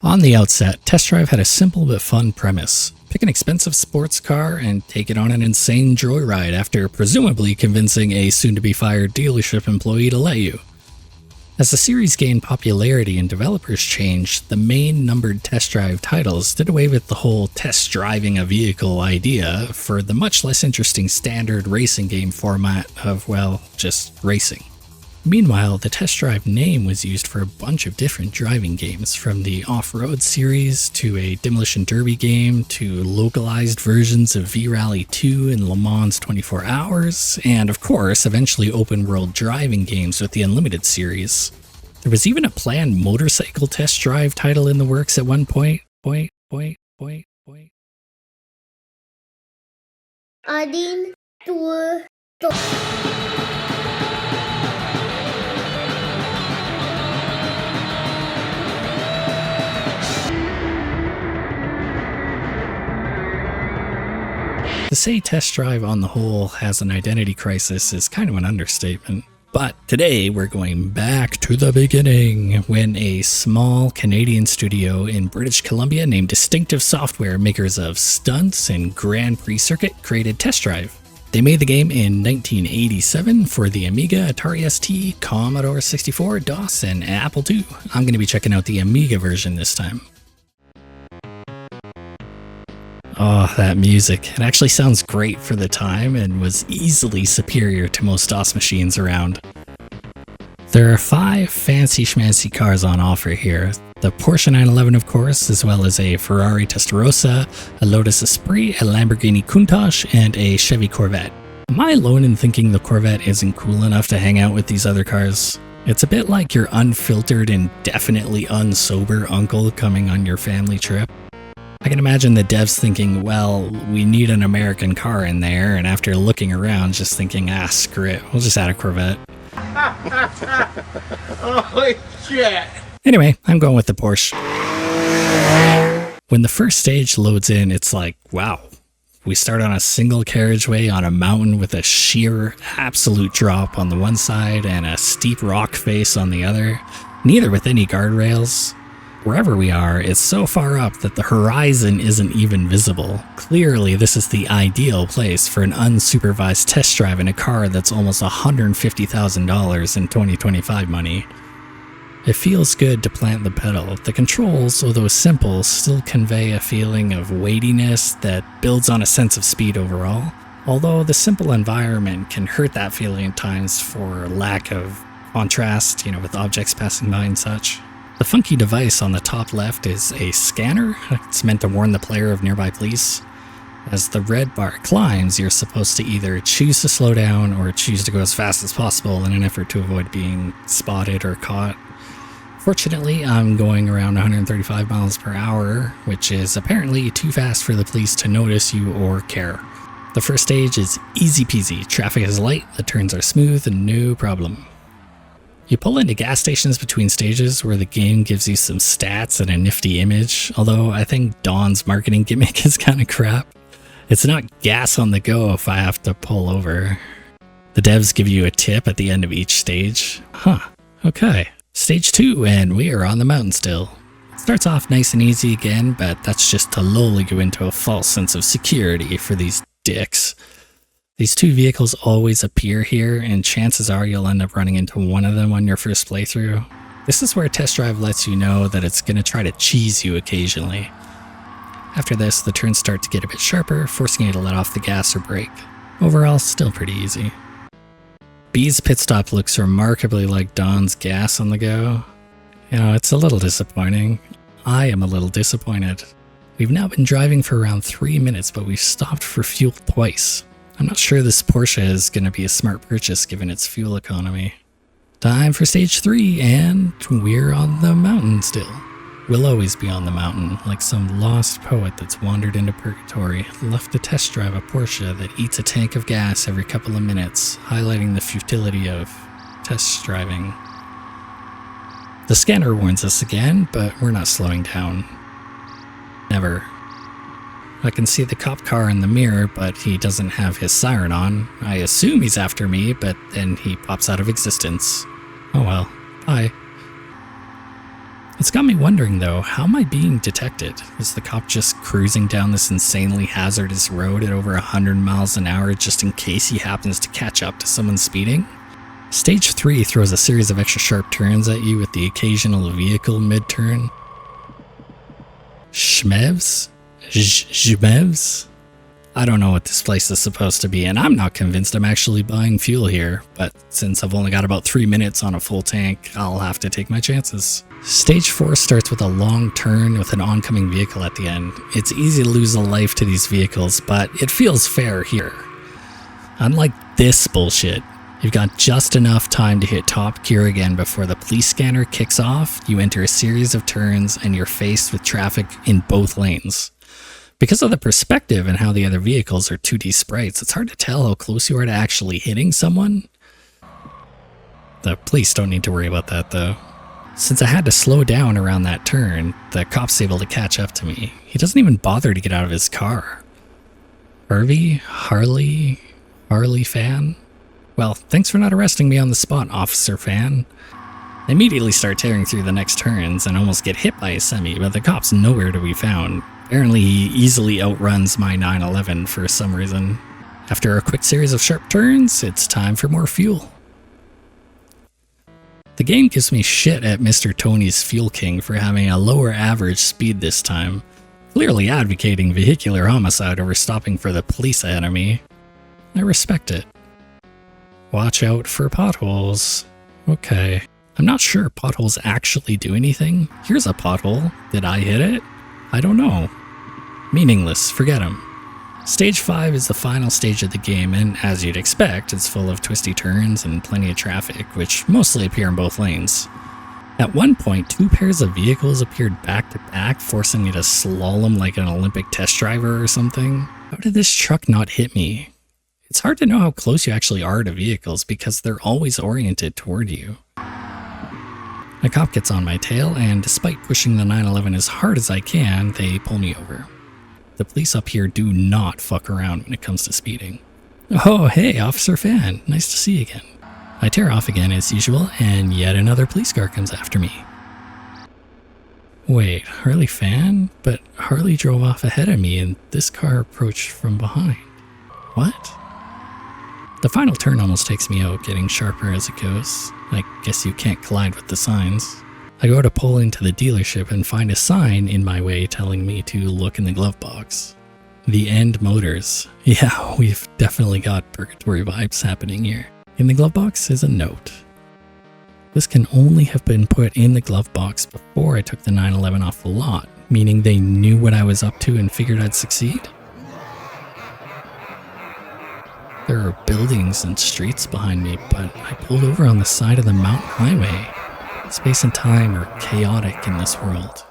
On the outset, Test Drive had a simple but fun premise. Pick an expensive sports car and take it on an insane joyride after presumably convincing a soon-to-be-fired dealership employee to let you. As the series gained popularity and developers changed, the main numbered Test Drive titles did away with the whole test driving a vehicle idea for the much less interesting standard racing game format of, well, just racing. Meanwhile, the Test Drive name was used for a bunch of different driving games, from the off-road series to a Demolition Derby game to localized versions of V-Rally 2 and Le Mans 24 Hours, and of course, eventually open-world driving games with the Unlimited series. There was even a planned motorcycle Test Drive title in the works at one point. Один, two, To say Test Drive on the whole has an identity crisis is kind of an understatement. But today we're going back to the beginning, when a small Canadian studio in British Columbia named Distinctive Software, makers of Stunts and Grand Prix Circuit, created Test Drive. They made the game in 1987 for the Amiga, Atari ST, Commodore 64, DOS, and Apple II. I'm going to be checking out the Amiga version this time. Oh, that music. It actually sounds great for the time and was easily superior to most DOS machines around. There are 5 fancy schmancy cars on offer here. The Porsche 911, of course, as well as a Ferrari Testarossa, a Lotus Esprit, a Lamborghini Countach, and a Chevy Corvette. Am I alone in thinking the Corvette isn't cool enough to hang out with these other cars? It's a bit like your unfiltered and definitely unsober uncle coming on your family trip. I can imagine the devs thinking, well, we need an American car in there, and after looking around, just thinking, screw it, we'll just add a Corvette. Holy shit! Anyway, I'm going with the Porsche. When the first stage loads in, it's like, wow. We start on a single carriageway on a mountain with a sheer, absolute drop on the one side and a steep rock face on the other, neither with any guardrails. Wherever we are, it's so far up that the horizon isn't even visible. Clearly, this is the ideal place for an unsupervised test drive in a car that's almost $150,000 in 2025 money. It feels good to plant the pedal. The controls, although simple, still convey a feeling of weightiness that builds on a sense of speed overall. Although the simple environment can hurt that feeling at times for lack of contrast, with objects passing by and such. The funky device on the top left is a scanner. It's meant to warn the player of nearby police. As the red bar climbs, you're supposed to either choose to slow down or choose to go as fast as possible in an effort to avoid being spotted or caught. Fortunately, I'm going around 135 miles per hour, which is apparently too fast for the police to notice you or care. The first stage is easy peasy. Traffic is light, the turns are smooth, and no problem. You pull into gas stations between stages where the game gives you some stats and a nifty image, although I think Dawn's marketing gimmick is kind of crap. It's not gas on the go if I have to pull over. The devs give you a tip at the end of each stage. Okay. Stage 2, and we are on the mountain still. It starts off nice and easy again, but that's just to lull you into a false sense of security for these dicks. These 2 vehicles always appear here, and chances are you'll end up running into one of them on your first playthrough. This is where Test Drive lets you know that it's going to try to cheese you occasionally. After this, the turns start to get a bit sharper, forcing you to let off the gas or brake. Overall, still pretty easy. B's pit stop looks remarkably like Dawn's gas on the go. It's a little disappointing. I am a little disappointed. We've now been driving for around 3 minutes, but we've stopped for fuel twice. I'm not sure this Porsche is going to be a smart purchase given its fuel economy. Time for stage 3, and we're on the mountain still. We'll always be on the mountain, like some lost poet that's wandered into Purgatory, left to test drive a Porsche that eats a tank of gas every couple of minutes, highlighting the futility of test driving. The scanner warns us again, but we're not slowing down. Never. I can see the cop car in the mirror, but he doesn't have his siren on. I assume he's after me, but then he pops out of existence. Oh well. Bye. It's got me wondering though, how am I being detected? Is the cop just cruising down this insanely hazardous road at over 100 miles an hour just in case he happens to catch up to someone speeding? Stage 3 throws a series of extra sharp turns at you with the occasional vehicle mid-turn. Shmevs? Zhmevs? I don't know what this place is supposed to be, and I'm not convinced I'm actually buying fuel here, but since I've only got about 3 minutes on a full tank, I'll have to take my chances. Stage 4 starts with a long turn with an oncoming vehicle at the end. It's easy to lose a life to these vehicles, but it feels fair here. Unlike this bullshit, you've got just enough time to hit top gear again before the police scanner kicks off, you enter a series of turns, and you're faced with traffic in both lanes. Because of the perspective and how the other vehicles are 2D sprites, it's hard to tell how close you are to actually hitting someone. The police don't need to worry about that though. Since I had to slow down around that turn, the cop's able to catch up to me. He doesn't even bother to get out of his car. Harvey fan? Well, thanks for not arresting me on the spot, Officer Fan. I immediately start tearing through the next turns and almost get hit by a semi, but the cop's nowhere to be found. Apparently he easily outruns my 911 for some reason. After a quick series of sharp turns, it's time for more fuel. The game gives me shit at Mr. Tony's Fuel King for having a lower average speed this time, clearly advocating vehicular homicide over stopping for the police ahead of me. I respect it. Watch out for potholes. Okay. I'm not sure potholes actually do anything. Here's a pothole. Did I hit it? I don't know. Meaningless, forget him. Stage 5 is the final stage of the game, and as you'd expect, it's full of twisty turns and plenty of traffic, which mostly appear in both lanes. At one point, 2 pairs of vehicles appeared back to back, forcing me to slalom like an Olympic test driver or something. How did this truck not hit me? It's hard to know how close you actually are to vehicles because they're always oriented toward you. A cop gets on my tail, and despite pushing the 911 as hard as I can, they pull me over. The police up here do not fuck around when it comes to speeding. Oh, hey, Officer Fan. Nice to see you again. I tear off again as usual, and yet another police car comes after me. Wait, Harley Fan? But Harley drove off ahead of me, and this car approached from behind. What? The final turn almost takes me out, getting sharper as it goes. I guess you can't collide with the signs. I go to pull into the dealership and find a sign in my way telling me to look in the glove box. The End Motors. Yeah, we've definitely got Purgatory vibes happening here. In the glove box is a note. This can only have been put in the glove box before I took the 911 off the lot, meaning they knew what I was up to and figured I'd succeed? There are buildings and streets behind me, but I pulled over on the side of the mountain highway. Space and time are chaotic in this world.